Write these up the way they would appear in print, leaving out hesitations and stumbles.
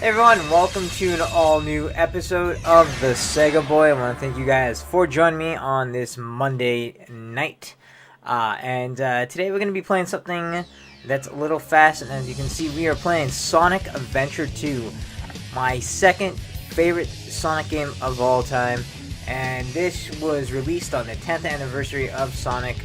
Hey everyone, welcome to an all-new episode of the Sega Boy. I want to thank you guys for joining me on this Monday night. Today we're going to be playing something that's a little fast, and as you can see, we are playing Sonic Adventure 2, my second favorite Sonic game of all time. And this was released on the 10th anniversary of Sonic,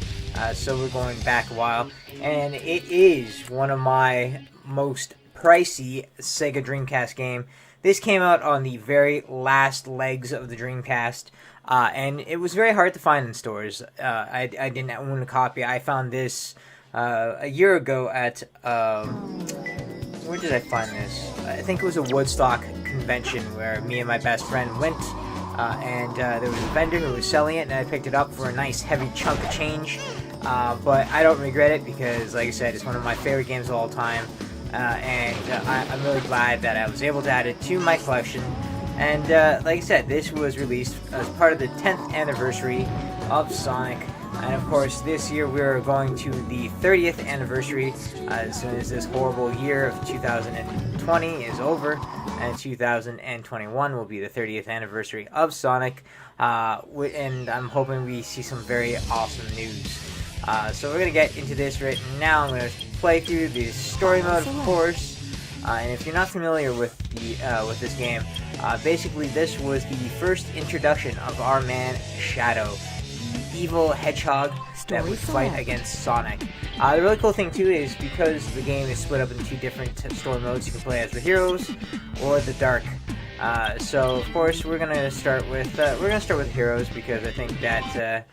so we're going back a while. And it is one of my most pricey Sega Dreamcast game. This came out on the very last legs of the Dreamcast, and it was very hard to find in stores. I didn't own a copy. I found this a year ago at where did I find this? I think it was a Woodstock convention where me and my best friend went, and there was a vendor who was selling it, and I picked it up for a nice heavy chunk of change. But I don't regret it because, like I said, it's one of my favorite games of all time. I'm really glad that I was able to add it to my collection. And like I said, this was released as part of the 10th anniversary of Sonic. And of course, this year we're going to the 30th anniversary as soon as this horrible year of 2020 is over. And 2021 will be the 30th anniversary of Sonic. And I'm hoping we see some very awesome news. So we're going to get into this right now. I'm going to play through the story mode, of course. And if you're not familiar with this game, basically this was the first introduction of our man Shadow, the evil hedgehog that would fight against Sonic. The really cool thing too is because the game is split up into two different story modes, you can play as the heroes or the dark. So of course we're gonna start with heroes because I think that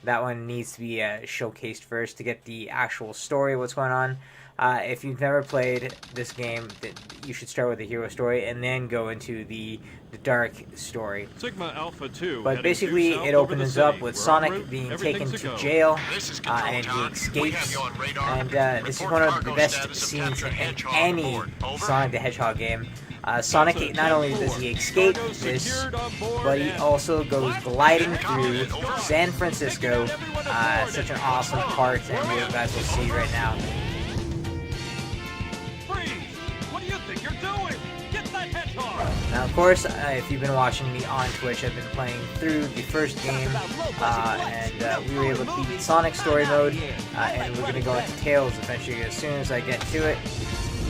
that one needs to be showcased first to get the actual story of what's going on. If you've never played this game, you should start with the hero story and then go into the dark story. Sigma Alpha 2. But basically, it opens up with Sonic being taken to jail, and he escapes. And this is one of the best scenes in any Sonic the Hedgehog game. Sonic, not only does he escape this, but he also goes gliding through San Francisco. Such an awesome part, and you guys will see right now. Now, of course, if you've been watching me on Twitch, I've been playing through the first game, and we were able to beat Sonic story mode, and we're going to go into Tails eventually as soon as I get to it.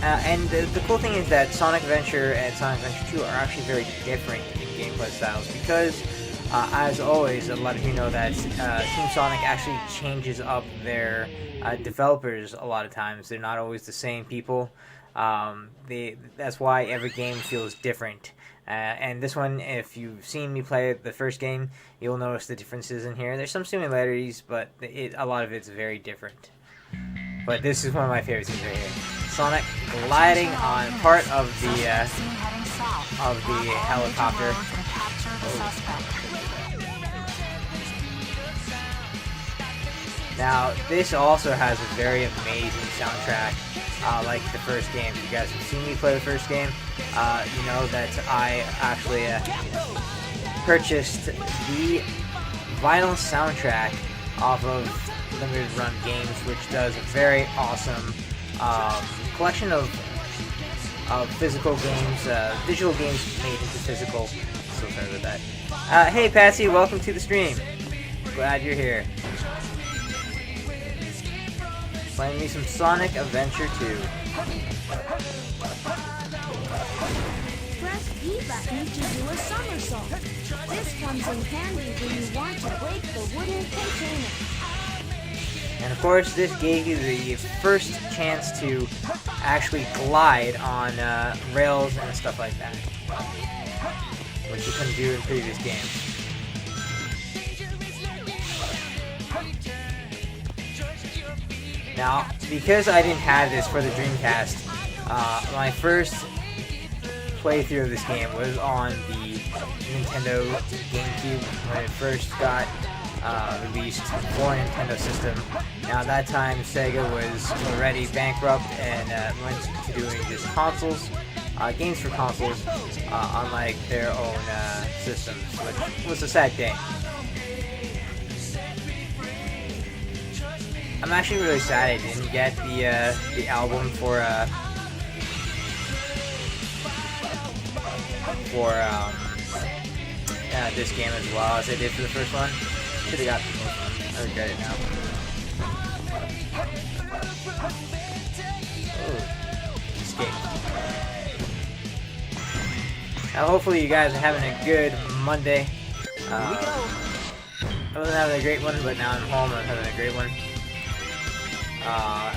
And the cool thing is that Sonic Adventure and Sonic Adventure 2 are actually very different in gameplay styles because, as always, a lot of you know that Team Sonic actually changes up their developers a lot of times. They're not always the same people. That's why every game feels different. And this one, if you've seen me play the first game, you'll notice the differences in here. There's some similarities, but a lot of it's very different. But this is one of my favorite scenes right here. Sonic gliding on part of the helicopter. Now, this also has a very amazing soundtrack, like the first game. If you guys have seen me play the first game, you know that I actually purchased the vinyl soundtrack off of Limited Run Games, which does a very awesome collection of physical games, digital games made into physical. So sorry about that. Hey Patsy, welcome to the stream. Glad you're here. Playing me some Sonic Adventure 2. Press E button to do a somersault. This comes in handy when you want to break the wooden container. And of course, this gave you the first chance to actually glide on rails and stuff like that, which you couldn't do in previous games. Now, because I didn't have this for the Dreamcast, my first playthrough of this game was on the Nintendo GameCube when it first got released for a Nintendo system. Now, at that time, Sega was already bankrupt and went to doing just consoles, games for consoles, unlike their own systems, which was a sad day. I'm actually really sad I didn't get the album for for this game as well as I did for the first one. Should have got the first one. I regret it now. Ooh. Escape. Now hopefully you guys are having a good Monday. I wasn't having a great one, but now I'm home and I'm having a great one.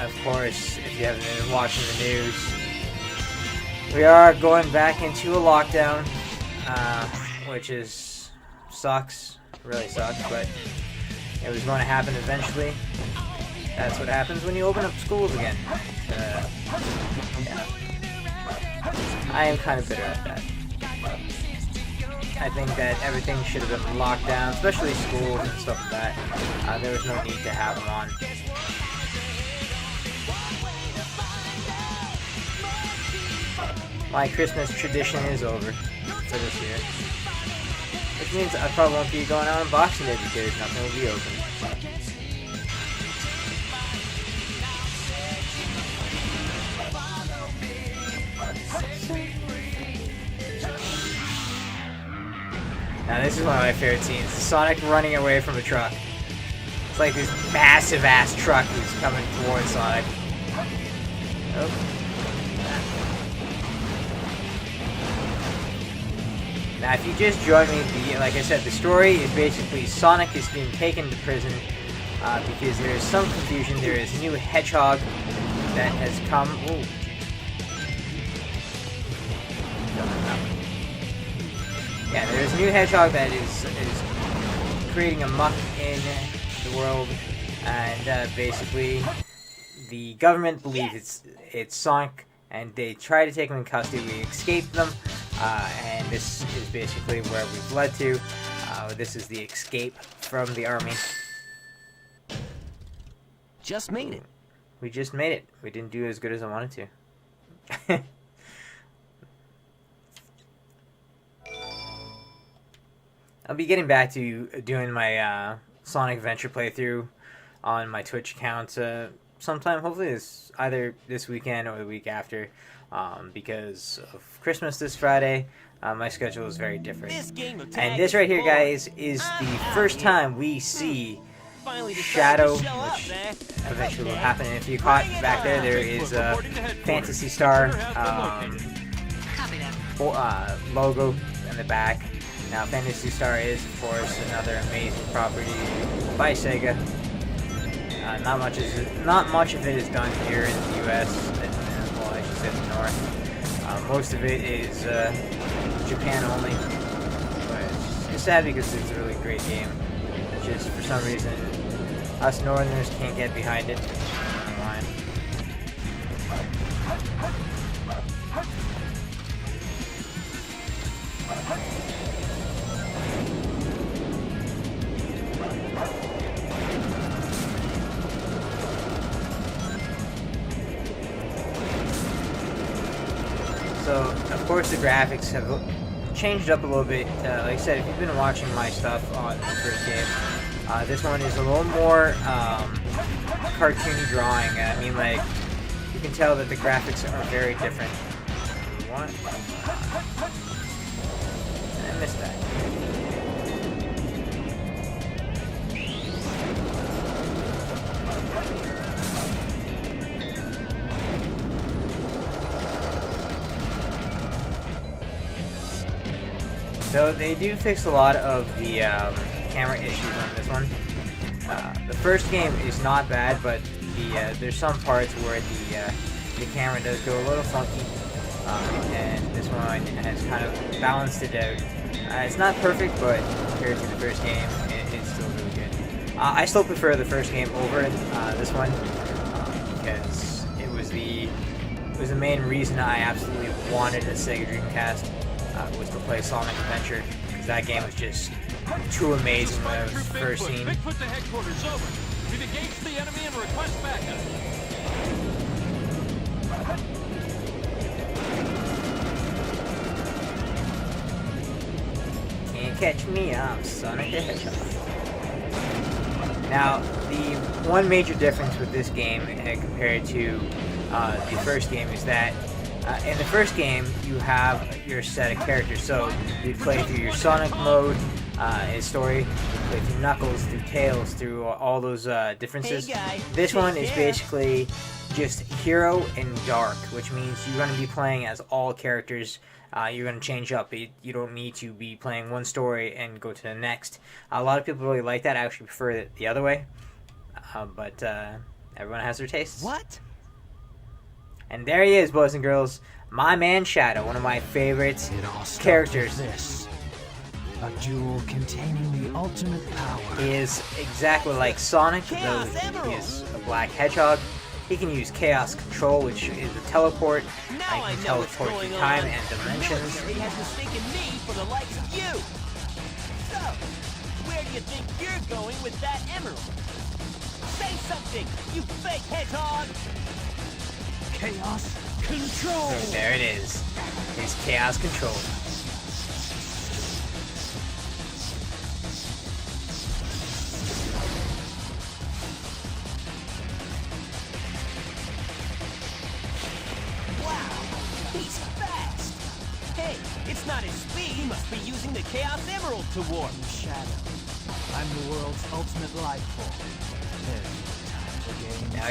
Of course, if you haven't been watching the news, we are going back into a lockdown, which sucks, really sucks, but it was going to happen eventually. That's what happens when you open up schools again. Yeah. I am kind of bitter at that. I think that everything should have been locked down, especially schools and stuff like that. There was no need to have them on. My Christmas tradition is over for this year. Which means I probably won't be going out on Boxing Day because nothing will be open. Now this is one of my favorite scenes. Sonic running away from a truck. It's like this massive ass truck who's coming towards Sonic. Oh. Now if you just join me, like I said, the story is basically Sonic is being taken to prison because there is some confusion. There is a new hedgehog that has come. Ooh. Yeah, there's a new hedgehog that is creating a muck in the world, and basically the government believes it's Sonic, and they try to take him in custody. We escape them, and this is basically where we've led to. This is the escape from the army. Just made it. We just made it. We didn't do as good as I wanted to. I'll be getting back to doing my Sonic Adventure playthrough on my Twitch account sometime. Hopefully either this weekend or the week after, because of Christmas this Friday. My schedule is very different. And this right here, guys, is the first time we see Shadow, which eventually will happen. And if you caught back there, there is a Phantasy Star logo in the back. Now, Phantasy Star is, of course, another amazing property by Sega. Not much of it is done here in the U.S. Well, I should say the North. Most of it is Japan only. But it's sad because it's a really great game. Just for some reason, us Northerners can't get behind it. I don't know why. So, of course, the graphics have changed up a little bit. Like I said, if you've been watching my stuff on the first game, this one is a little more cartoony drawing. I mean, like, you can tell that the graphics are very different. What? I missed that. So they do fix a lot of the camera issues on this one. The first game is not bad, but there's some parts where the camera does go a little funky, and this one has kind of balanced it out. It's not perfect, but compared to the first game, it's still really good. I still prefer the first game over this one because it was the main reason I absolutely wanted a Sega Dreamcast. Was to play Sonic Adventure, because that game was just too amazing when I was first seen. Put the headquarters over. We've engaged the enemy and request backup. Can't catch me, I'm Sonic the Hedgehog. Now, the one major difference with this game compared to the first game is that In the first game, you have your set of characters. So you play through your Sonic mode, his story. You play through Knuckles, through Tails, through all those differences. This one is basically just Hero and Dark, which means you're going to be playing as all characters. You're going to change up. You don't need to be playing one story and go to the next. A lot of people really like that. I actually prefer it the other way. But everyone has their tastes. What? And there he is, boys and girls. My man Shadow, one of my favorite characters. This. A jewel containing the ultimate power. He is exactly like Sonic, though he is a black hedgehog. He can use Chaos Control, which is a teleport. He can teleport through time and dimensions. He has mistaken me for the likes of you. So, where do you think you're going with that emerald? Say something, you fake hedgehog! Chaos Control! So there it is. His Chaos Control. Wow, he's fast! Hey, it's not his speed, he must be using the Chaos Emerald to warp. Shadow. I'm the world's ultimate life form. There's no time for games. Now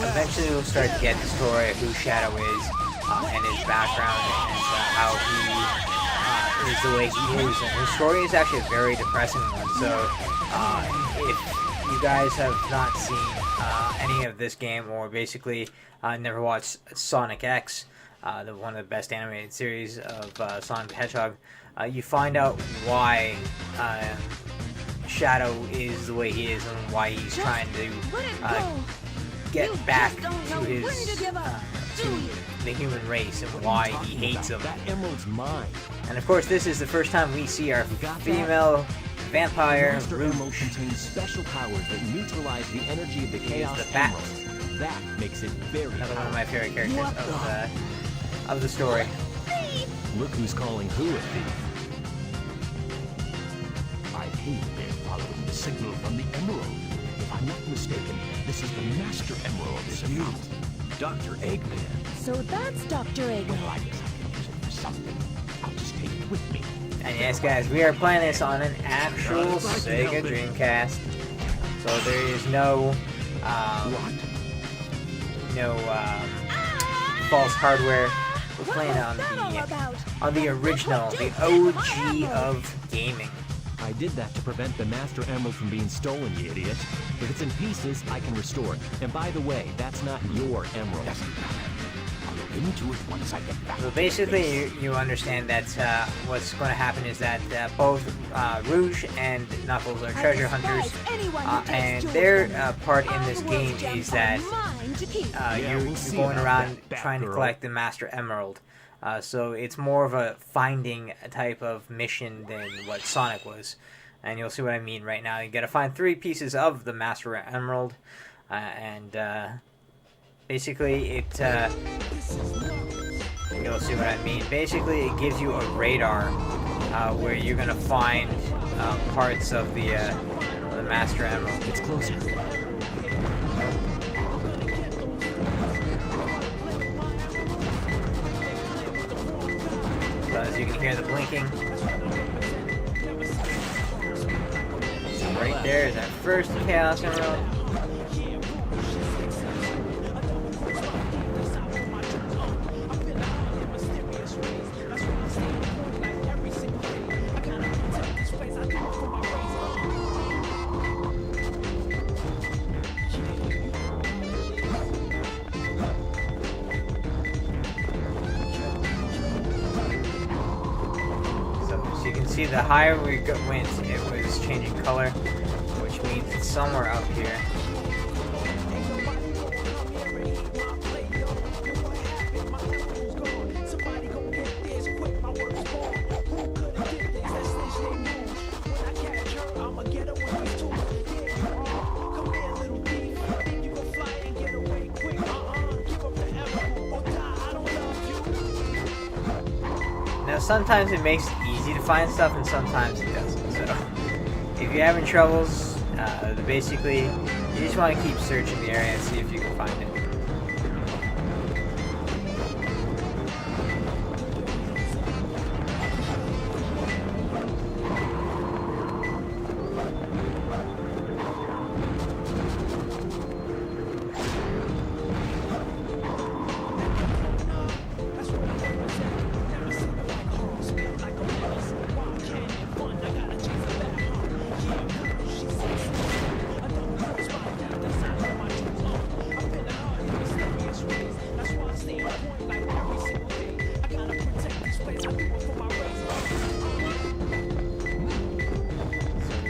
eventually you'll start to get the story of who Shadow is, and his background, and how he is the way he is. And his story is actually a very depressing one, so if you guys have not seen any of this game, or basically never watched Sonic X, one of the best animated series of Sonic the Hedgehog, you find out why Shadow is the way he is and why he's trying to get back to his to the human race and why he hates them. That emerald's mine. And of course, this is the first time we see our female vampire Master Emerald Rouge. contains special powers that neutralize the energy of the Chaos the bat. Emerald. That makes it very Another one of powerful. my favorite characters of the story. Look who's calling who a thief. I hate they're following the signal from the Emerald. If I'm not mistaken, this is the Master Emerald, is it not? Dr. Eggman. So that's Dr. Eggman. Well, I guess I can use it for something. I'll just take it with me. And yes, guys, we are playing this on an actual Sega Dreamcast. So there is no false hardware. We're playing on the original, the OG of gaming. I did that to prevent the Master Emerald from being stolen, you idiot. If it's in pieces, I can restore it. And by the way, that's not your emerald. I'll look into it once I get back. So basically, you understand that what's going to happen is that both Rouge and Knuckles are treasure hunters, and their part in this game is that you're going around trying to collect the Master Emerald. So it's more of a finding type of mission than what Sonic was. And you'll see what I mean right now. You gotta find 3 pieces of the Master Emerald. And basically it... you'll see what I mean. Basically it gives you a radar where you're gonna find parts of the Master Emerald. It's closer. So as you can hear the blinking. So right there is our first Chaos Emerald. So you can see the higher we went, it was changing color, which means it's somewhere up here. Now sometimes it makes it easy to find stuff and sometimes it doesn't, so if you're having troubles, basically you just want to keep searching the area and see if you can find it.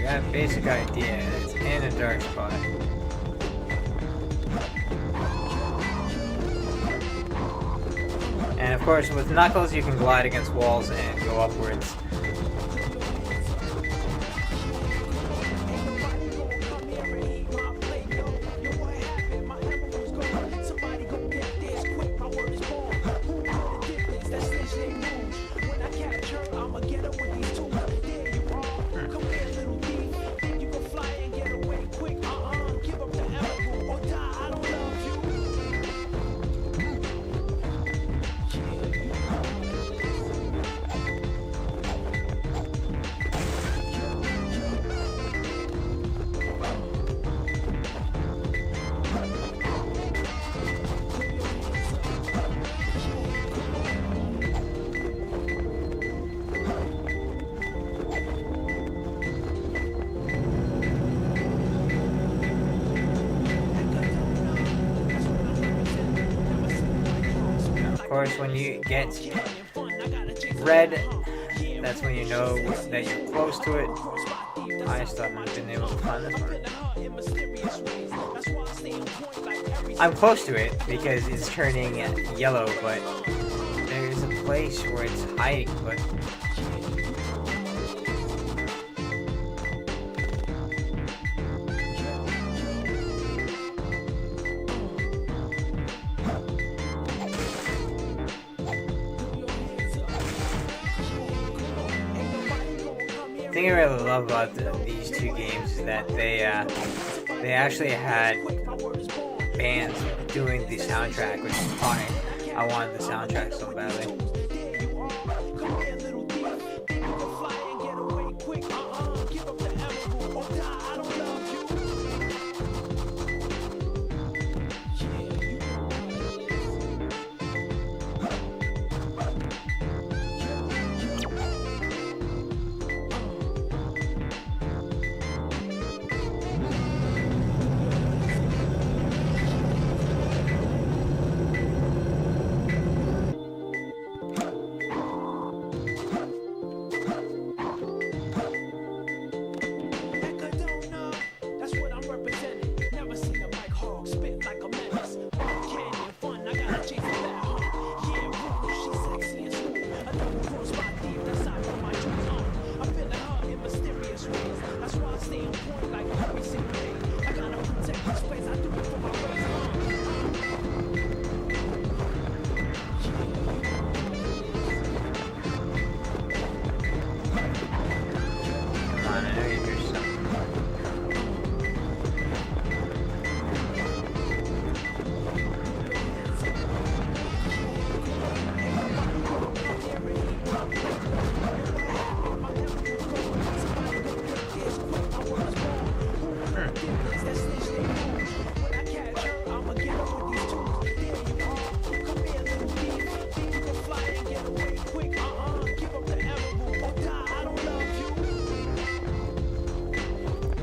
got a basic idea. It's in a dark spot. And of course, with Knuckles, you can glide against walls and go upwards. Of course, when you get red, that's when you know that you're close to it. I still haven't been able to find this one. I'm close to it because it's turning yellow, but there's a place where it's hiding, but the thing I really love about these two games is that they actually had bands doing the soundtrack, which is why I wanted the soundtrack so badly.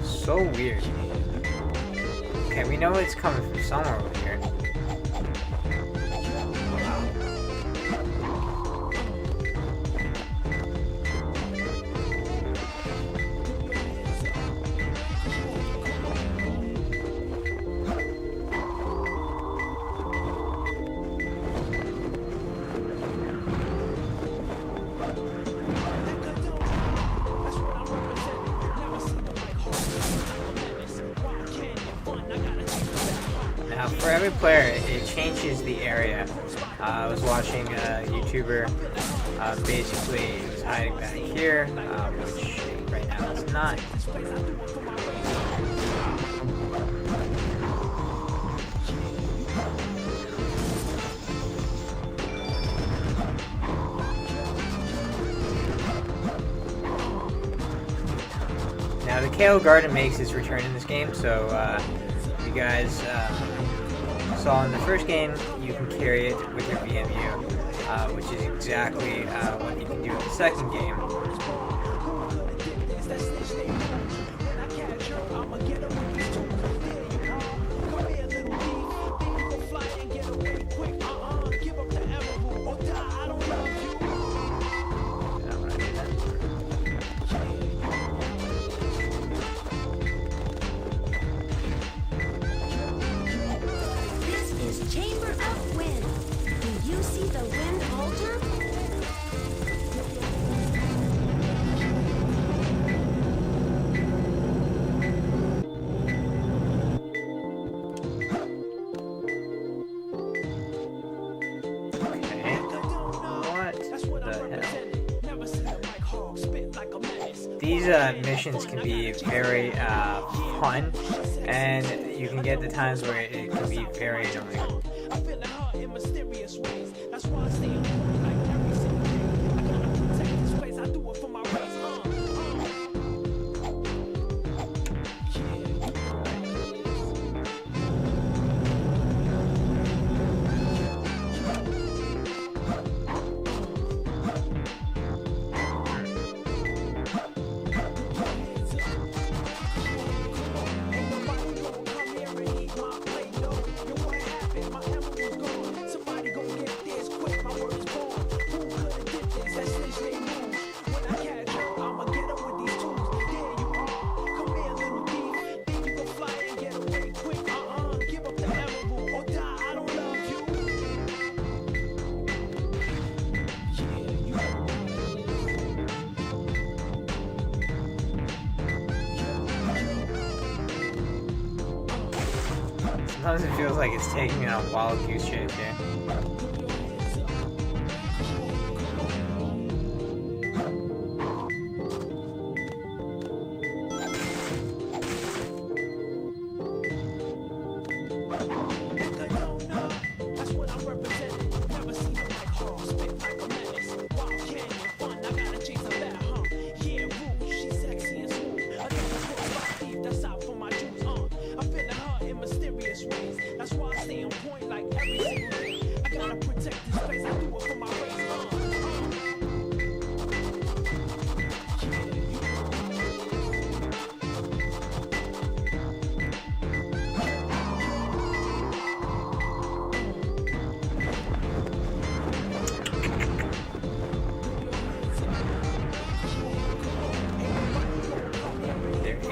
So weird. Okay, we know it's coming from somewhere over here. Now, for every player, it changes the area. I was watching a YouTuber. Basically, it was hiding back here, which right now it's not. Now, the KO Garden makes its return in this game, so you guys saw in the first game, you can carry it with your VMU, which is exactly what you can do in the second game. these missions can be very fun, and you can get the times where it can be very annoying. I feel the heart in mysterious ways. That's why I stay on point like every single day. I gotta protect this place. I do it for my race. Sometimes it feels like it's taking me on a wild goose chase here.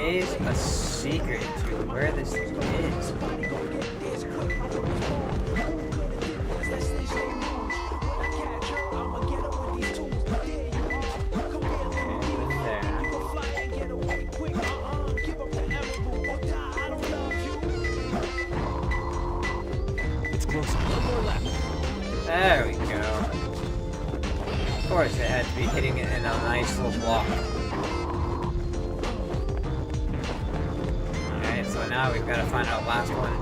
Is a secret to where this thing is. It's close. One more left. There we go. Of course, it had to be hitting it in a nice little block. So now we've got to find our last one.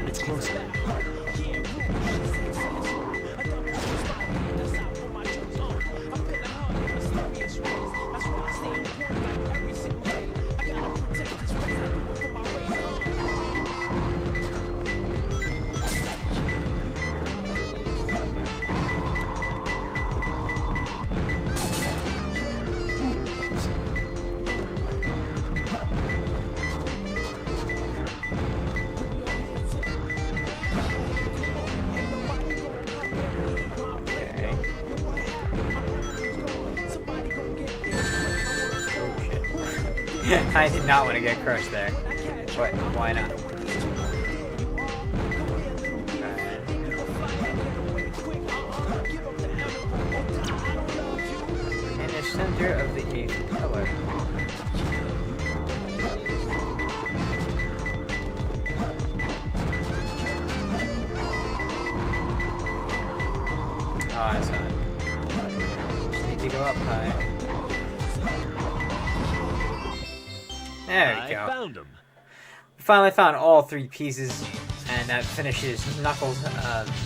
It's close. I did not want to get crushed there, but why not? In the center of the 8th pillar. Oh, I saw it. Just need to go up high. There we go. I found him. We finally found all 3 pieces, and that finishes Knuckles'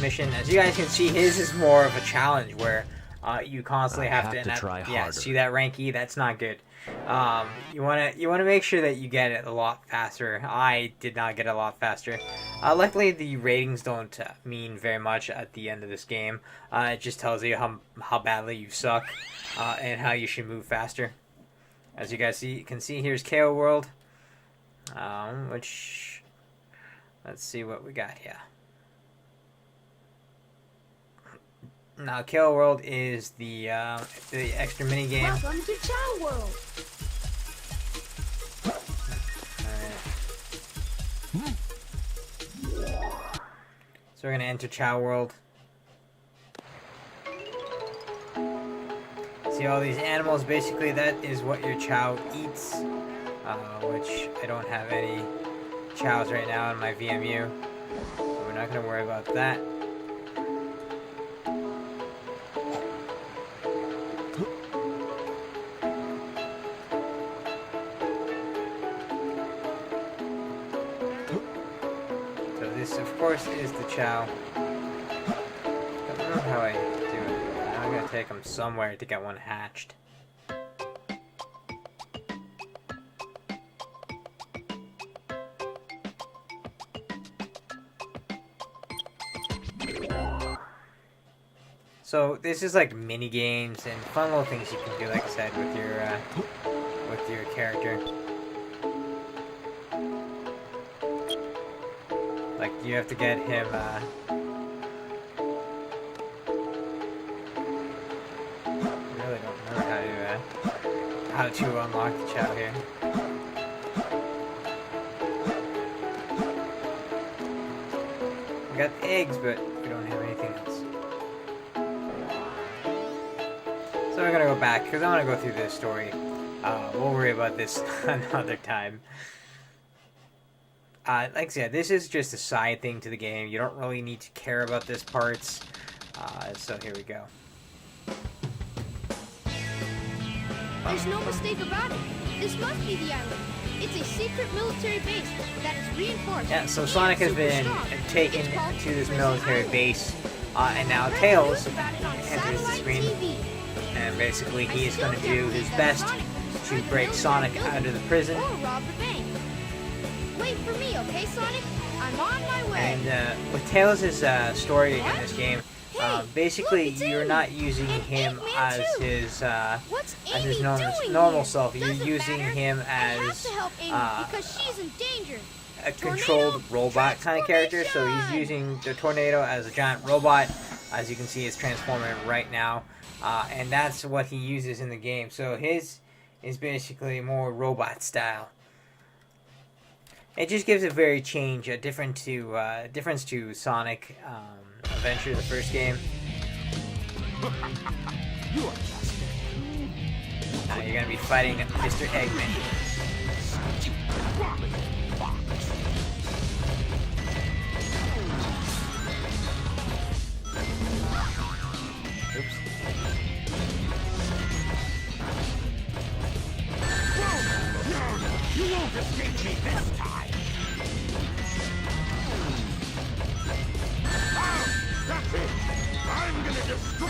mission. As you guys can see, his is more of a challenge where you constantly have to try yeah, harder. see that rank E? That's not good. You wanna make sure that you get it a lot faster. I did not get it a lot faster. Luckily, the ratings don't mean very much at the end of this game. It just tells you how badly you suck and how you should move faster. As you guys can see, here's KO World, which, let's see what we got here. Now, KO World is the extra mini game. Welcome to Chow World. So we're gonna enter Chow World. see all these animals. Basically, that is what your Chow eats, which I don't have any Chows right now in my VMU. So we're not going to worry about that. So this, of course, is the Chow. I don't know how I do it. I'm going to take them somewhere to get one hatched. So this is like mini games and fun little things you can do, like I said, with your character. Like you have to get him. I really don't remember how to do that. How to unlock the Chow here. We got the eggs, but we don't have anything else. So we're gonna go back because I want to go through this story. We'll worry about this another time. Like I said, this is just a side thing to the game. You don't really need to care about this parts. So here we go. There's no mistake about it. This must be the island. It's a secret military base that is reinforced. Yeah, so Sonic has been taken to this military base, and now Tails enters the screen. And basically, he is going to do his best to break Sonic out of the prison. Or rob the bank. Wait for me, okay, Sonic? I'm on my way. And with Tails' story in this game, basically you're not using him as his normal self. You're using him as because she's in danger. a controlled robot kind of character. So he's using the Tornado as a giant robot. As you can see, it's transforming right now. And that's what he uses in the game. So his is basically more robot style. It just gives a very difference to Sonic Adventure, the first game. Now you're gonna be fighting Mr. Eggman. Oops. You won't escape me this time! That's it! I'm gonna destroy...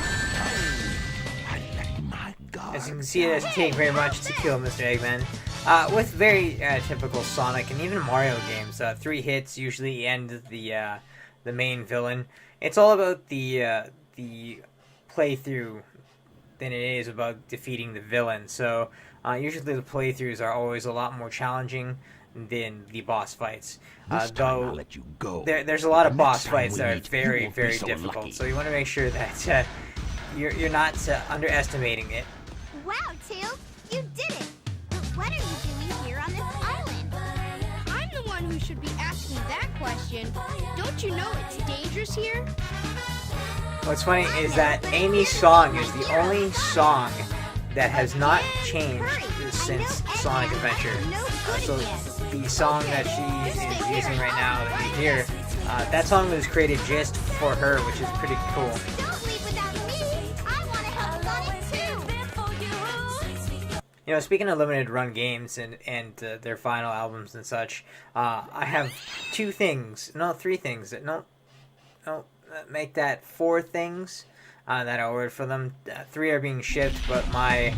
My God. As you can see, it doesn't take very much to kill Mr. Eggman. With very typical Sonic and even Mario games, 3 hits usually end the main villain. It's all about the playthrough than it is about defeating the villain. So usually the playthroughs are always a lot more challenging than the boss fights. Though I'll let you go. There's a lot of The boss next time fights we that are meet, you very, won't be very so difficult. lucky. So you want to make sure that you're not underestimating it. Wow, Tails, you did it! But what are you doing here on this island? I'm the one who should be asking that question. Don't you know it's dangerous here? What's funny is that Amy's song is the only song that has not changed since Sonic Adventure. So the song that she is using right now that you hear, that song was created just for her, which is pretty cool. Don't leave without me! I want to help Sonic too! You know, speaking of limited run games and their final albums and such, I have 3 things that make that 4 things that I ordered for them. 3 are being shipped, but my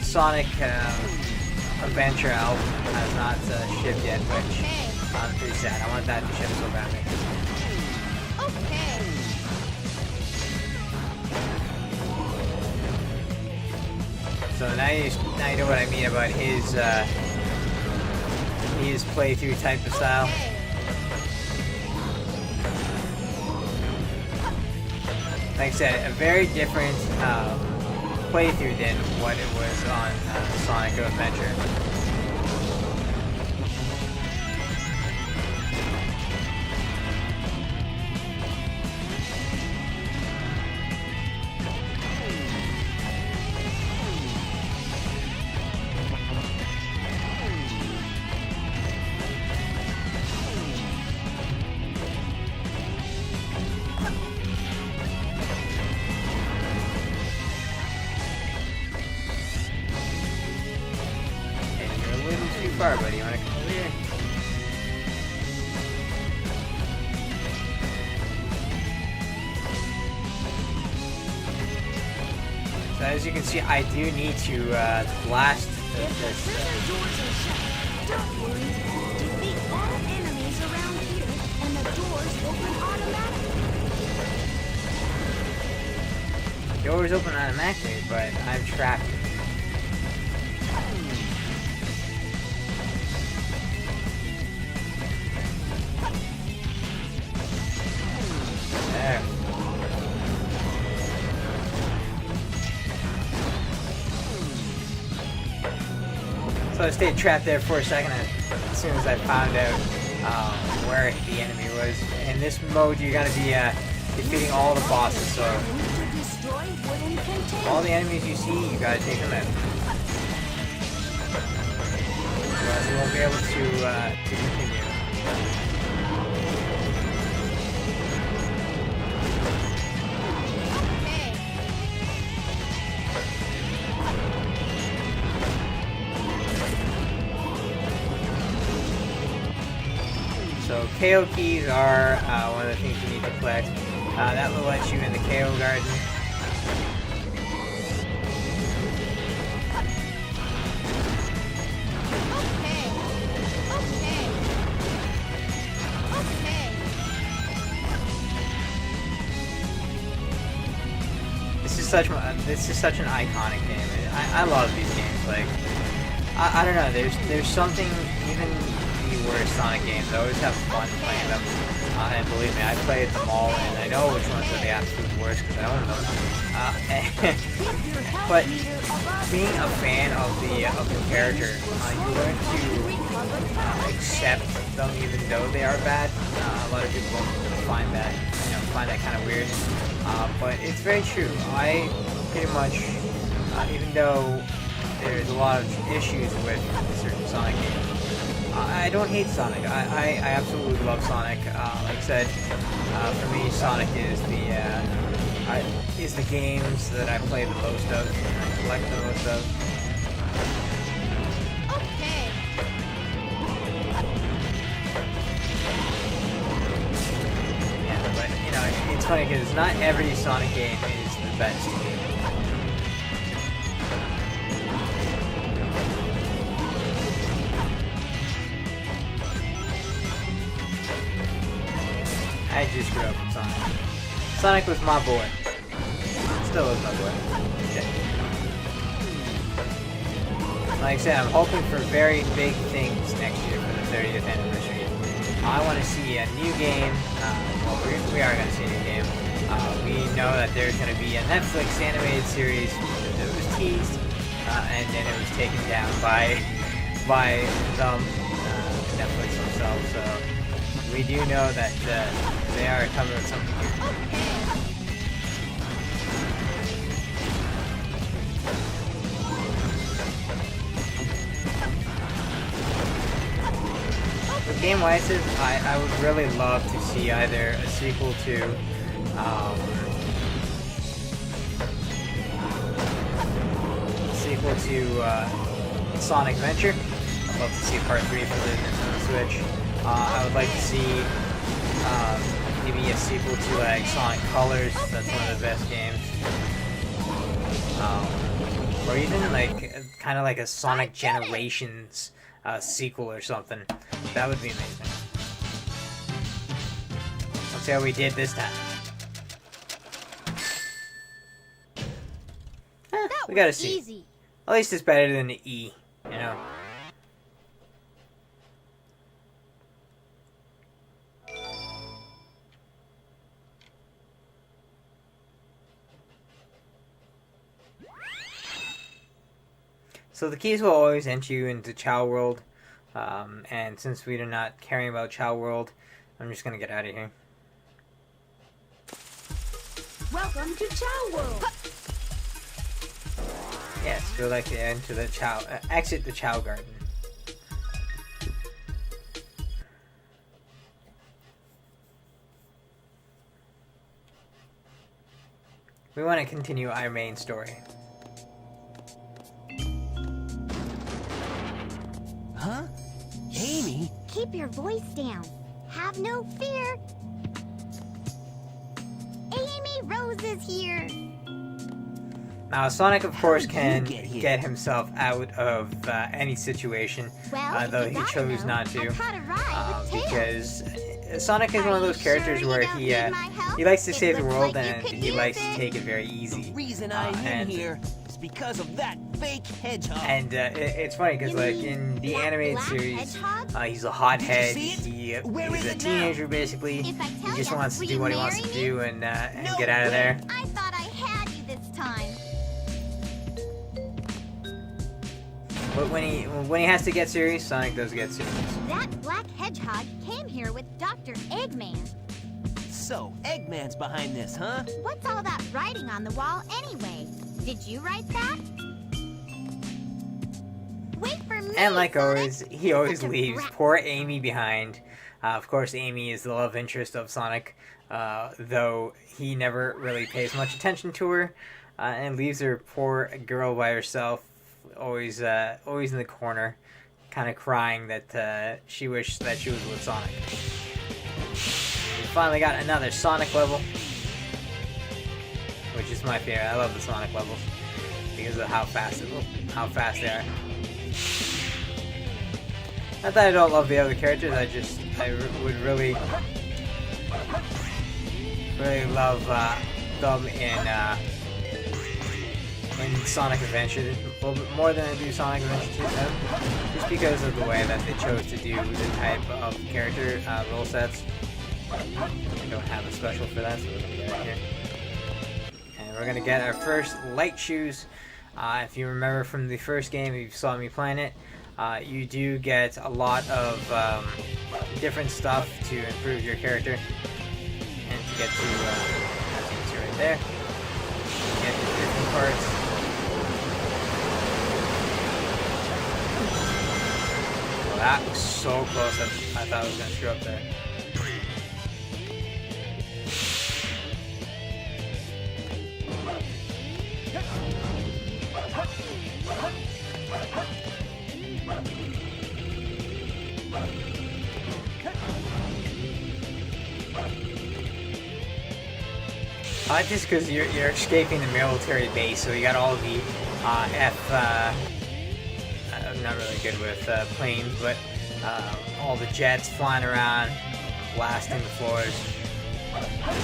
Sonic Adventure album has not shipped yet, which I'm pretty sad. I want that to ship so badly. Okay. So now you know what I mean about his playthrough type of style. Like I said, a very different playthrough than what it was on Sonic Adventure. far, buddy. You wanna come over here? So as you can see, I do need to blast this. Prison doors are shut. Don't worry. Defeat all enemies around here, and the doors open automatically. Doors open automatically, but I'm trapped. There. So I stayed trapped there for a second as soon as I found out where the enemy was. In this mode, you're gonna be defeating all the bosses, so To destroy wooden containers. all the enemies you see, you gotta take them out. Otherwise you won't be able to continue. Okay. So KO keys are one of the things you need to collect. That will let you in the KO garden. Okay. Okay. Okay. This is such an iconic game. I love these games. Like I don't know. There's something, even the worst Sonic games, I always have fun playing them. And believe me, I played them all, and I know which ones are the absolute worst because I own them. But being a fan of the character, you learn to accept them even though they are bad. A lot of people find that kind of weird, but it's very true. I pretty much, even though there's a lot of issues with certain Sonic games, I don't hate Sonic. I absolutely love Sonic. Like I said, for me, Sonic is the games that I play the most of, and I collect the most of. Okay. Yeah, but it's funny because not every Sonic game is the best. I just grew up with Sonic. Sonic was my boy. Still is my boy. Yeah. Like I said, I'm hoping for very big things next year for the 30th anniversary. I want to see a new game. Well, we are going to see a new game. We know that there's going to be a Netflix animated series that was teased, and then it was taken down by them, Netflix themselves. So we do know that they are coming with something new. With game-wise, I would really love to see either a sequel to Sonic Adventure. I'd love to see Part 3 for the Nintendo Switch. I would like to see maybe a sequel to like Sonic Colors. That's one of the best games. Or even like kind of like a Sonic Generations sequel or something. That would be amazing. Let's see how we did this time. That We gotta was see. easy. At least it's better than the E, you know? So the keys will always enter you into Chow World, and since we are not caring about Chow World, I'm just gonna get out of here. Welcome to Chow World. Yes, we'd like to enter the exit the Chow Garden. We want to continue our main story. Huh? Keep your voice down. Have no fear. Amy Rose is here. Now, Sonic, of course, can get here? get himself out of any situation, Well, though if he you gotta chose know, not to, I caught a ride with Tails. because Sonic is one of those characters where he likes to save the world and he likes to take it very easy. Reason I'm in and- here is because of that fake hedgehog. And it's funny because, You like, mean in the that animated black series, hedgehog? he's a hothead. Did you see it? Where He's is a it now? teenager, basically. If I tell He just ya, wants to will do you what he wants marry to me? do and No get out of way. there. I thought I had you this time. But when he has to get serious, Sonic does get serious. That black hedgehog came here with Dr. Eggman. So, Eggman's behind this, huh? What's all that writing on the wall anyway? Did you write that? Wait for me, And like Sonic. always, he always Such a leaves brat. poor Amy behind. Of course, Amy is the love interest of Sonic, though he never really pays much attention to her, and leaves her poor girl by herself, always in the corner, kind of crying that she wished that she was with Sonic. We finally got another Sonic level, which is my favorite. I love the Sonic levels because of how fast they are. Not that I don't love the other characters, I would really love them in Sonic Adventure a little bit more than I do Sonic Adventure 2, just because of the way that they chose to do the type of character role sets. I don't have a special for that, so we're gonna get it here. And we're gonna get our first light shoes. If you remember from the first game, if you saw me playing it, you do get a lot of different stuff to improve your character, and to get to, as you can see right there, get the different parts. Well, that was so close. I thought I was gonna screw up there. I like this because you're escaping the military base, so you got all the I'm not really good with planes, but all the jets flying around, blasting the floors.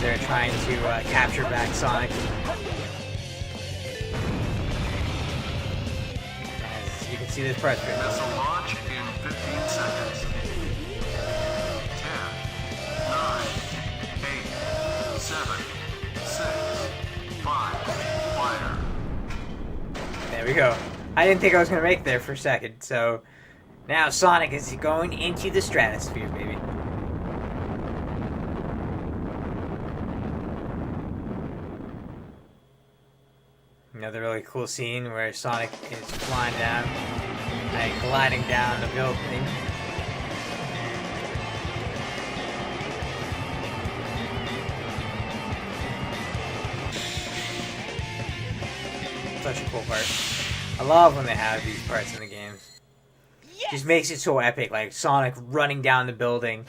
They're trying to capture back Sonic. As you can see, this part's pretty Missile easy. launch in 15 seconds. 10, 9, 8, 7, 6, 5, fire. There we go. I didn't think I was going to make it there for a second, so now Sonic is going into the stratosphere, baby. Another really cool scene where Sonic is flying down and gliding down the building. Such a cool part. I love when they have these parts in the games. Just makes it so epic, like Sonic running down the building.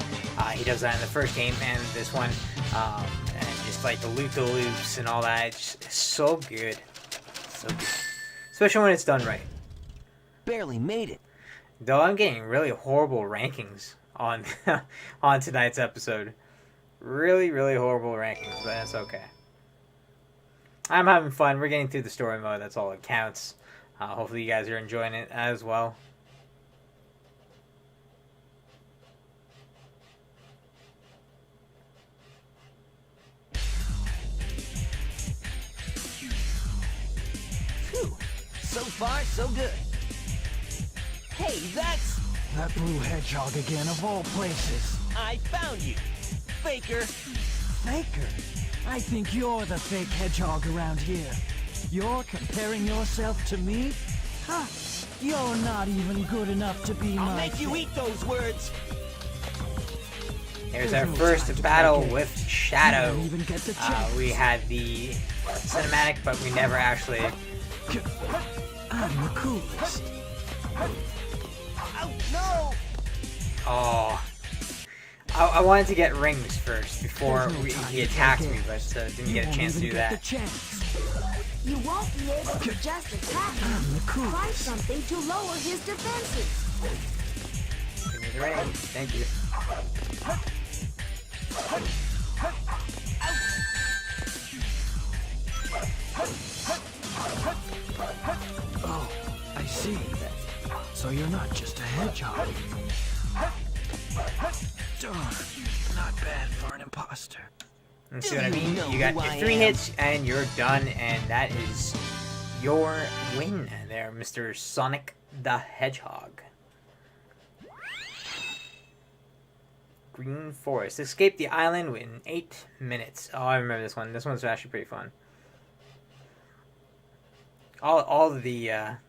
He does that in the first game and this one. And just like the loop-the-loops and all that. It's so good. So good. Especially when it's done right. Barely made it. Though I'm getting really horrible rankings on on tonight's episode. Really, really horrible rankings, but that's okay. I'm having fun. We're getting through the story mode. That's all that counts. Hopefully you guys are enjoying it as well. Phew. So far, so good. Hey, that's... That blue hedgehog again, of all places. I found you. Faker. Faker? I think you're the fake hedgehog around here. You're comparing yourself to me? Ha! You're not even good enough to be I'll my make you eat those words. Here's our first battle with Shadow. Didn't even get the chance. We had the cinematic, but we never actually... I'm the coolest. Oh, no! Oh. I wanted to get rings first before There's no time he to attacked take me, it. but didn't You get a won't chance to even do get that. the chance. You won't be able to just attack him. I'm the Try coolest. something to lower his defenses. Give me the ring. Thank you. Oh, I see. So you're not just a hedgehog. Darn, not bad for an imposter. Let's see Do what I you mean. know You got who your I 3 am? hits and you're done, and that is your win there, Mr. Sonic the Hedgehog. Green Forest. Escape the island in 8 minutes. Oh, I remember this one. This one's actually pretty fun. All of the I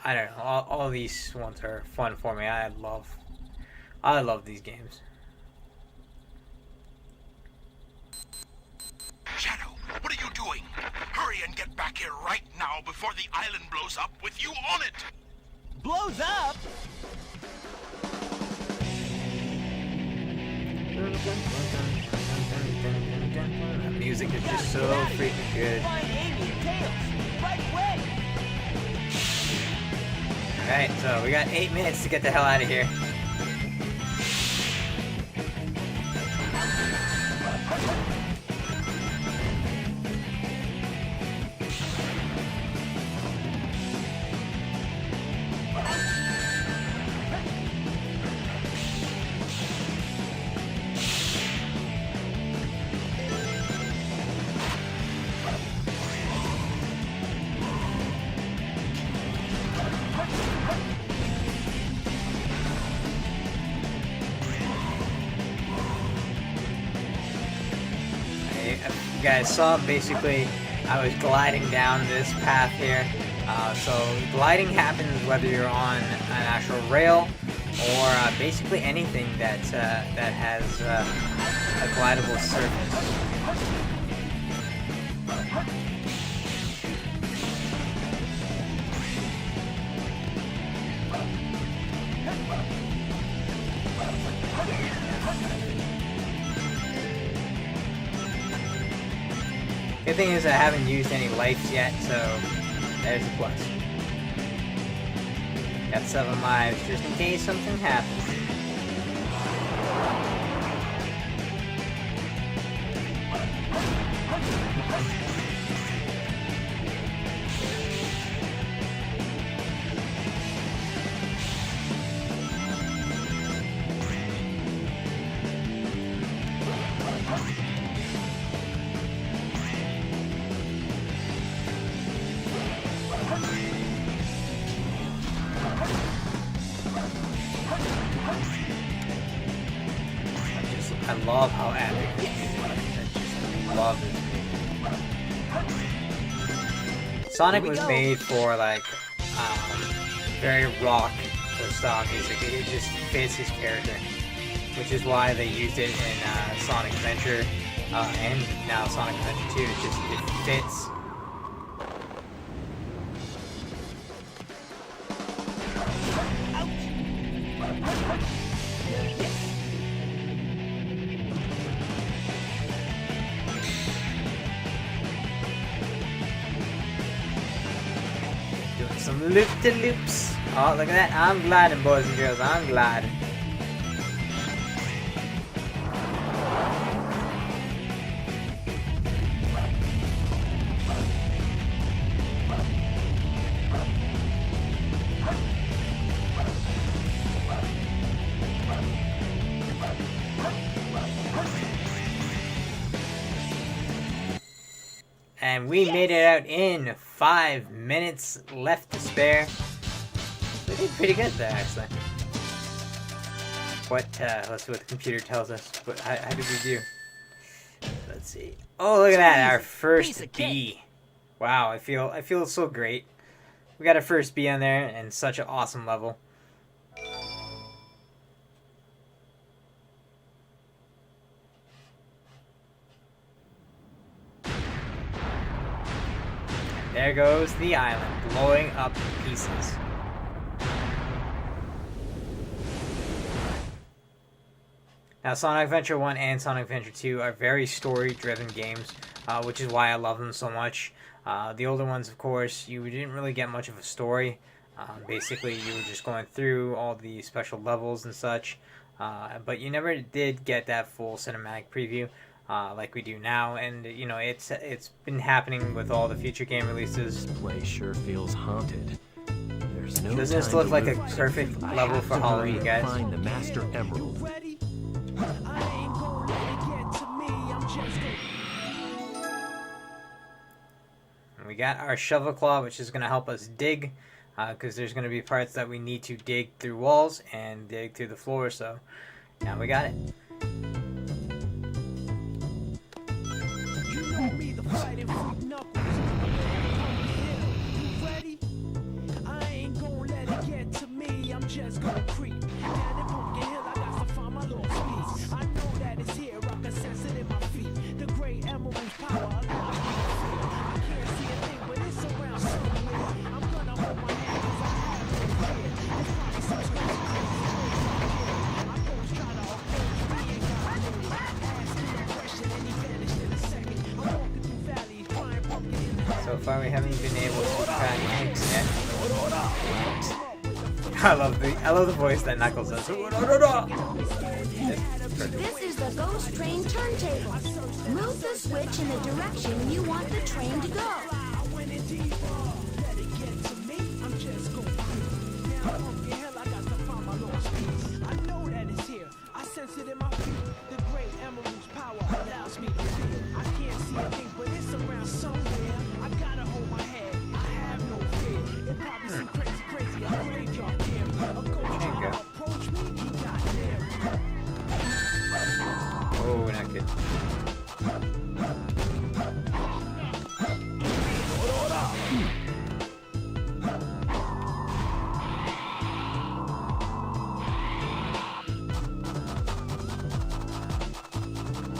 don't know. All these ones are fun for me. I love these games. Shadow, what are you doing? Hurry and get back here right now before the island blows up with you on it! Blows up? The music is just so Get out of here. freaking good. Find Amy and Tails. Right away. Alright, so we got 8 minutes to get the hell out of here. You guys saw, basically, I was gliding down this path here. So gliding happens whether you're on an actual rail or basically anything that has a glidable surface. Good thing is I haven't used any lights yet, so there's a plus. Got 7 lives just in case something happens. I love how epic this music is. I just love this music. Sonic was made for like very rock style music. It just fits his character, which is why they used it in Sonic Adventure and now Sonic Adventure 2. It fits. Doing some loop-de-loops. Oh, look at that. I'm gliding, boys and girls. I'm gliding. And we made it out in 5 minutes left to spare. We did pretty good there, actually. Let's see what the computer tells us. How did we do? Let's see. Oh, look at that, our first B. Wow, I feel so great. We got our first B on there, and such an awesome level. There goes the island, blowing up to pieces. Now, Sonic Adventure 1 and Sonic Adventure 2 are very story-driven games, which is why I love them so much. The older ones, of course, you didn't really get much of a story. Basically, you were just going through all the special levels and such, but you never did get that full cinematic preview like we do now. And you know, it's been happening with all the future game releases. This place sure feels haunted. There's no Doesn't this time look to like a lose. perfect I level have for to hurry Halloween, and guys? Find the Master Emerald. Ready? I ain't gonna let it get to me. I'm just gonna. We got our shovel claw, which is going to help us dig, because there's going to be parts that we need to dig through walls and dig through the floor. So now we got it. You know me, the fighting freak knuckles. You ready? I ain't gonna let it get to me. I'm just gonna creep down the pumpkin hill. I got to find my little speed. I know that it's here. I can sense it in my feet. The great emerald's power allows me to feel. I can't see a thing, but it's around somewhere. I'm gonna hold my hand 'cause I have no fear. It's probably some crazy, my ghost try to approach me and got me. Ask him a question and he vanished in a second. I'm walking through valleys, crying pumpkin in the So far, we haven't been able to crack eggs yet. I love the voice that Knuckles does. This is the Ghost Train turntable. Move the switch in the direction you want the train to go. I went in deeper. Let it get to me. I'm just gonna creep. Now pumpkin hill, I got to find my lost piece. I know that it's here. I sense it in my feet. The great emerald's power allows me to feel. I can't see a thing, but it's around somewhere. I gotta hold my head. I have no fear. It probably seems crazy. A graveyard there. A ghost trying to approach me. He got there. Oh, not good.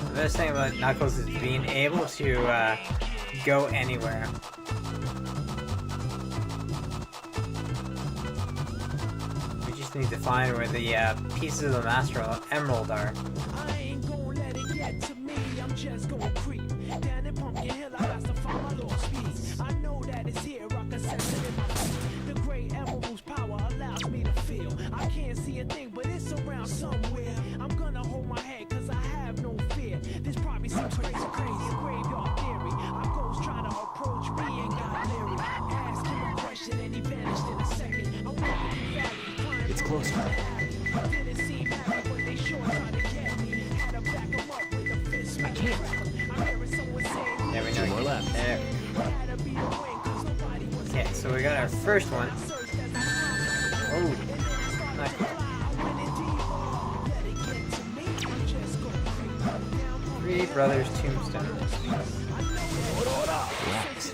The best thing about Knuckles is being able to go anywhere. We just need to find where the pieces of the Master Emerald are. I ain't gonna let it get to me. I'm just gonna creep down in pumpkin hill. I got to find my lost piece. I know that it's here. I can sense it in my feet. The great emerald's power allows me to feel. I can't see a thing, but it's around somewhere. I'm gonna hold my head 'cause I have no fear. This probably seems crazy. Graveyard theory. Our ghost try to approach me and got leery. Ask him a question and he vanished in a second. I'm walking through valleys, climbing It's closer. didn't seem happy, but they sure tried to get me. Had to back 'em up with a fist. I can't. I'm hearing someone say, There we go. Two more left. There. had to be the win 'cause nobody was Okay, so we got our first one. searched as I Oh, found not good. I went in deeper. Let it get to me. I'm just gonna creep down. Three Brothers Tombstone. Rats.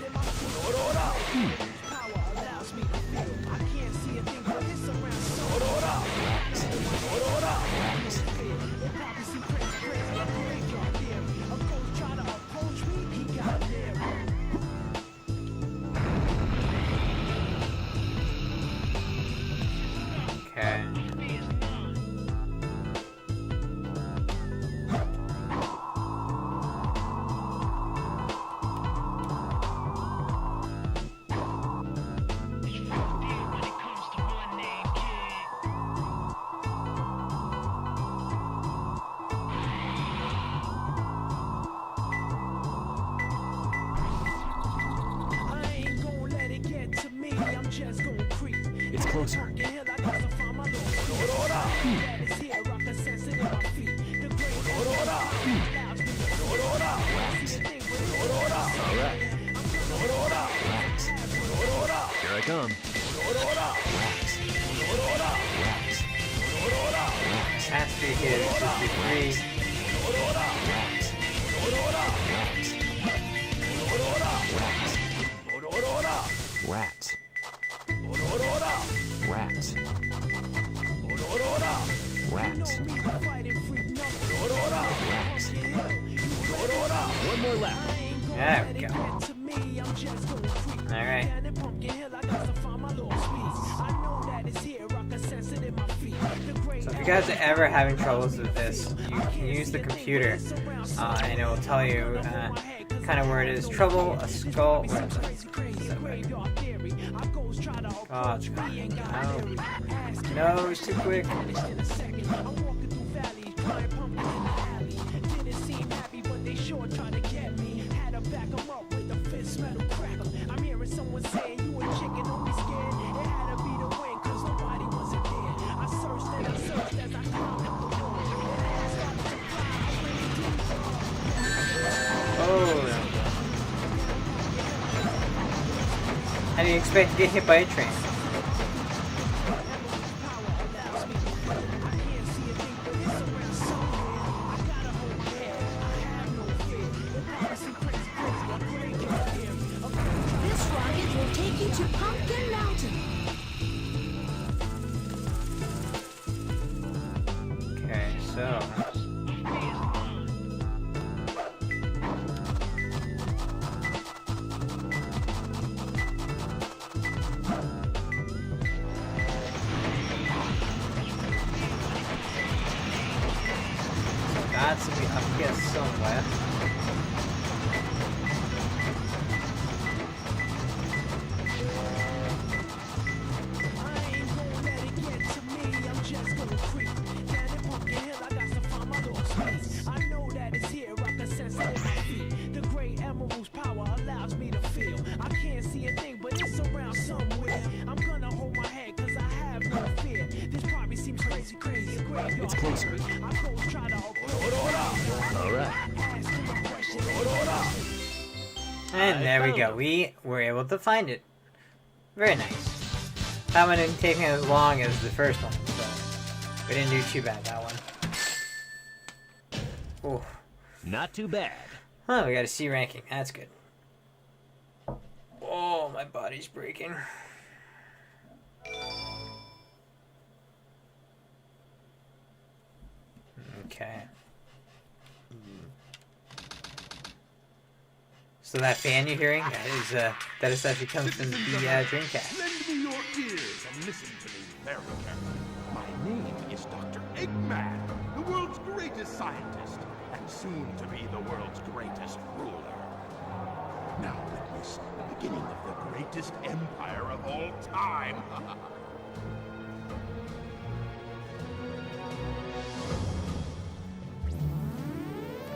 Power allows me to feel. I can't see a thing, but it's around somewhere. Rats. It probably seems crazy. A graveyard theory. A ghost try to approach me. He got there. Okay. I ain't gonna let it get to me. I'm just gonna creep. It's closer. Pumpkin hill, I got to find my lost piece. That is here. I can sense it in my feet. The great allows me to feel. I see a thing, but it's All right. Rats. Here I come. Rats. Rats. Rats. Has to be here. This is the three. Rats. Rats. Rats. Rats. Rats. me the fighting freak number. Rats. One more left. There we go. Get to me. I'm just gonna creep. Alright. Down in pumpkin hill, I got to find my lost piece. I know that it's here. I can sense it in my feet. The great So if you guys are ever having troubles with this, you can use the computer, and it will tell you kind of where it is. Trouble, a skull. Oh, no, it's too quick. How do you expect to get hit by a train? This rocket will take you to Pumpkin Mountain. Okay, so... Got to be up here somewhere. It's closer. And there we go. We were able to find it. Very nice. That one didn't take me as long as the first one, so we didn't do too bad that one. Ooh. Not too bad. Oh, we got a C ranking. That's good. Oh, my body's breaking. Okay. So that fan you're hearing, that is actually comes from the Dreamcast. Lend me your ears and listen to me very carefully. My name is Dr. Eggman, the world's greatest scientist, and soon to be the world's greatest ruler. Now witness the beginning of the greatest empire of all time.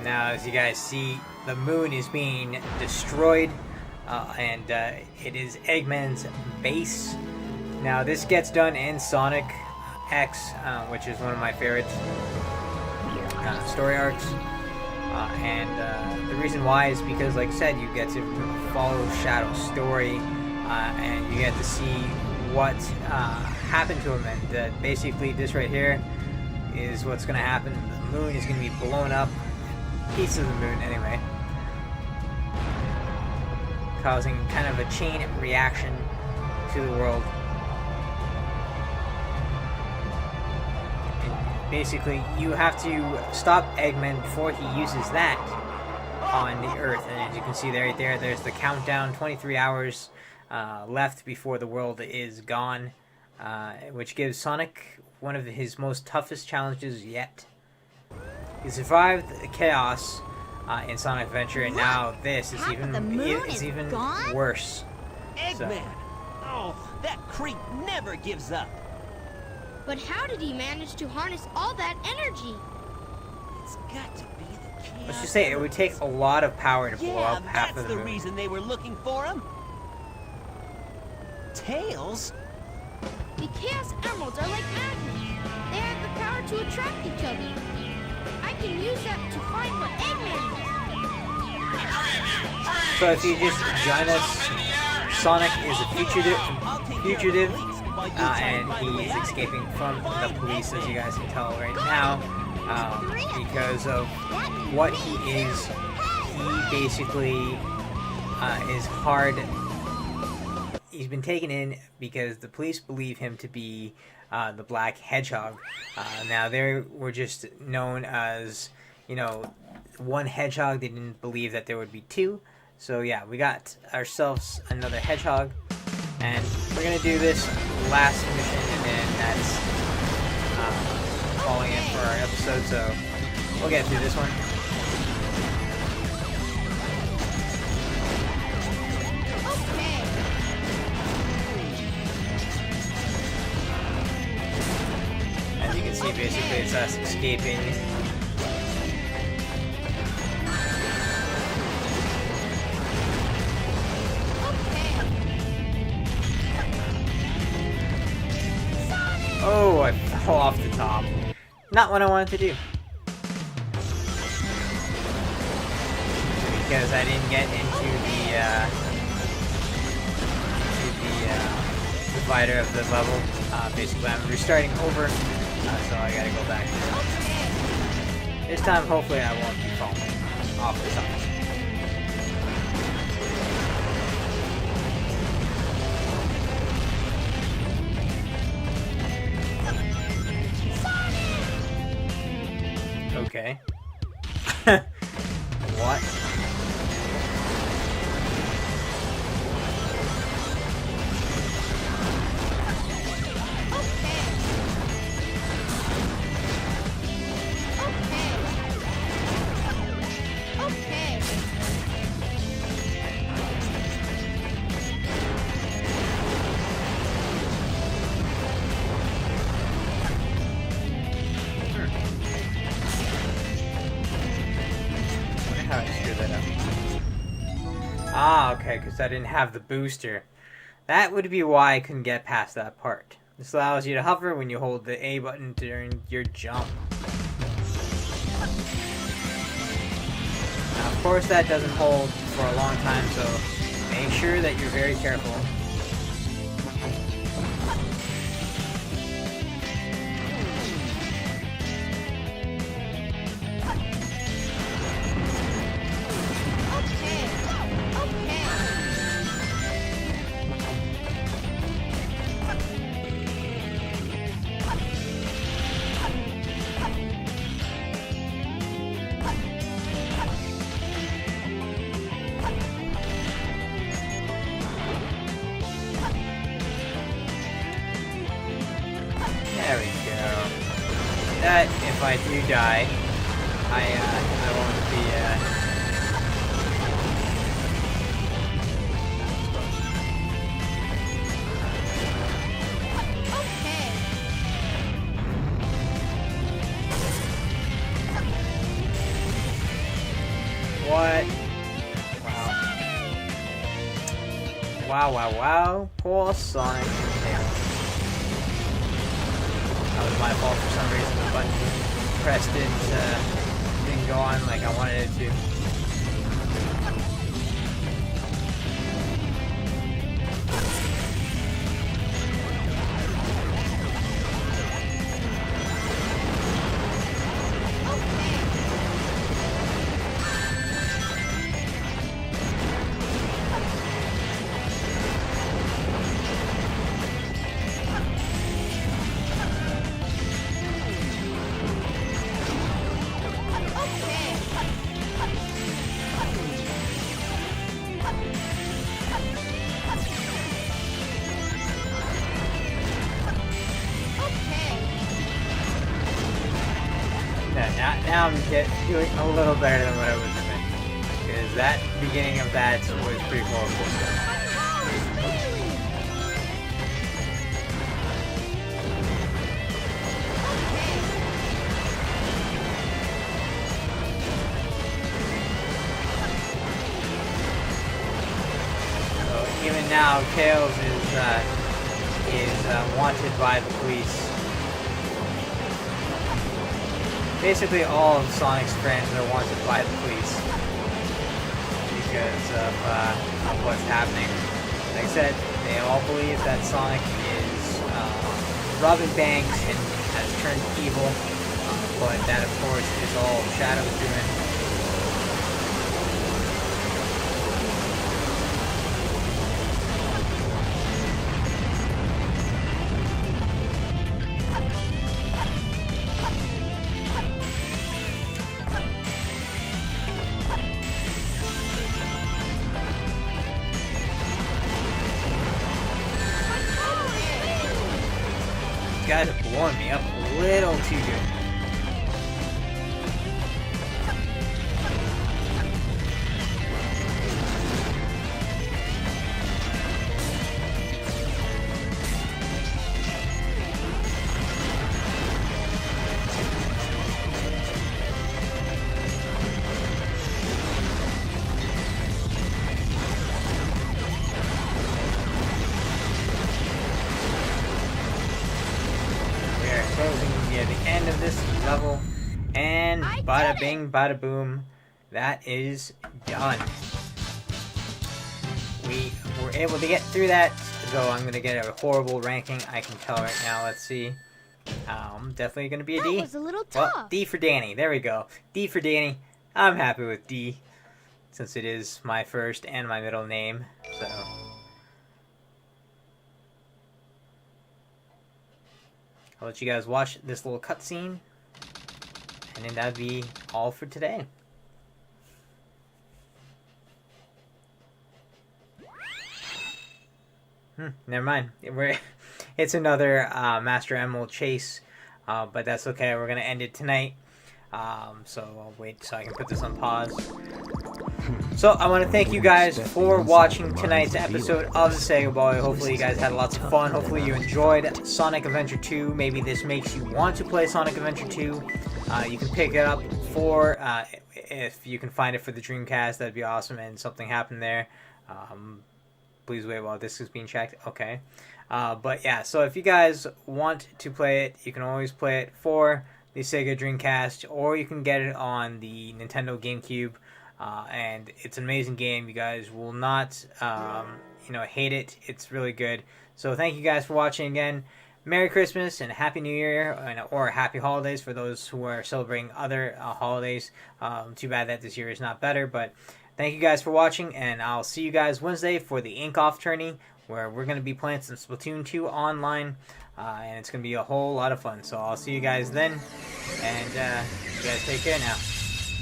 Now, as you guys see, the moon is being destroyed, and it is Eggman's base. Now, this gets done in Sonic X, which is one of my favorite story arcs. And the reason why is because, like I said, you get to follow Shadow's story, and you get to see what happened to him. And basically, this right here is what's going to happen. The moon is going to be blown up. Piece of the moon anyway, causing kind of a chain reaction to the world. And basically, you have to stop Eggman before he uses that on the Earth. And as you can see there, right there, there's the countdown, 23 hours left before the world is gone, which gives Sonic one of his most toughest challenges yet. He survived the chaos in Sonic Adventure, and now this is even worse. Eggman! So. Oh, that creep never gives up. But how did he manage to harness all that energy? It's got to be the chaos. Let's just say it would take a lot of power to blow up half that's of the moon. reason they were looking for him. Tails? The Chaos Emeralds are like magnets. They have the power to attract each other. I can use that to find what Eggman is. So if you just join us, Sonic is a fugitive, and he is escaping from the police, as you guys can tell right now, because of what he is. He basically is hard. He's been taken in because the police believe him to be the Black Hedgehog. Now, they were just known as, one hedgehog. They didn't believe that there would be two. So, yeah, we got ourselves another hedgehog. And we're going to do this last mission, and then that's calling it for our episode, so we'll get through this one. Okay. As you can see, basically it's us escaping. Oh, I fell off the top. Not what I wanted to do. Because I didn't get into the divider of the level. Basically, I'm restarting over, so I gotta go back. This time, hopefully, I won't be falling off the top. Okay. What? Okay. How I screw that up. Ah, okay, because I didn't have the booster. That would be why I couldn't get past that part. This allows you to hover when you hold the A button during your jump. Now, of course, that doesn't hold for a long time, so make sure that you're very careful. There we go. That, if I do die, I won't be, What? Wow. Wow. Poor Sonic. Damn. That was my fault for some reason. The button pressed it, didn't go on like I wanted it to. Now I'm doing a little better than what I was expecting. Because that beginning of that was pretty horrible. So even now, Tails is wanted by the police. Basically, all of Sonic's friends are wanted by the police because of what's happening. Like I said, they all believe that Sonic is robbing banks and has turned evil, but that, of course, is all Shadow's doing. guys are blowing me up a little too good. Closing near the end of this level, and bada bing, bada boom, that is done. We were able to get through that, though I'm gonna get a horrible ranking. I can tell right now. Let's see. Definitely gonna be a D. That was a little tough. Well, D for Danny. There we go. D for Danny. I'm happy with D, since it is my first and my middle name. So. I'll let you guys watch this little cutscene, and then that'd be all for today. Never mind. It's another Master Emerald chase, but that's okay. We're gonna end it tonight. So I'll wait so I can put this on pause. So I want to thank you guys for watching tonight's episode of the Sega Boy. Hopefully you guys had lots of fun. Hopefully you enjoyed Sonic Adventure 2. Maybe this makes you want to play Sonic Adventure 2. You can pick it up for, if you can find it for the Dreamcast, that'd be awesome. And something happened there. Please wait while this is being checked. Okay. But yeah, so if you guys want to play it, you can always play it for the Sega Dreamcast, or you can get it on the Nintendo GameCube. And it's an amazing game. You guys will not, hate it. It's really good. So thank you guys for watching again. Merry Christmas and Happy New Year, or Happy Holidays for those who are celebrating other holidays. Too bad that this year is not better, but thank you guys for watching, and I'll see you guys Wednesday for the Ink Off tourney, where we're going to be playing some Splatoon 2 online, and it's going to be a whole lot of fun. So I'll see you guys then, and you guys take care now.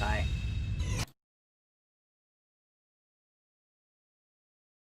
Bye.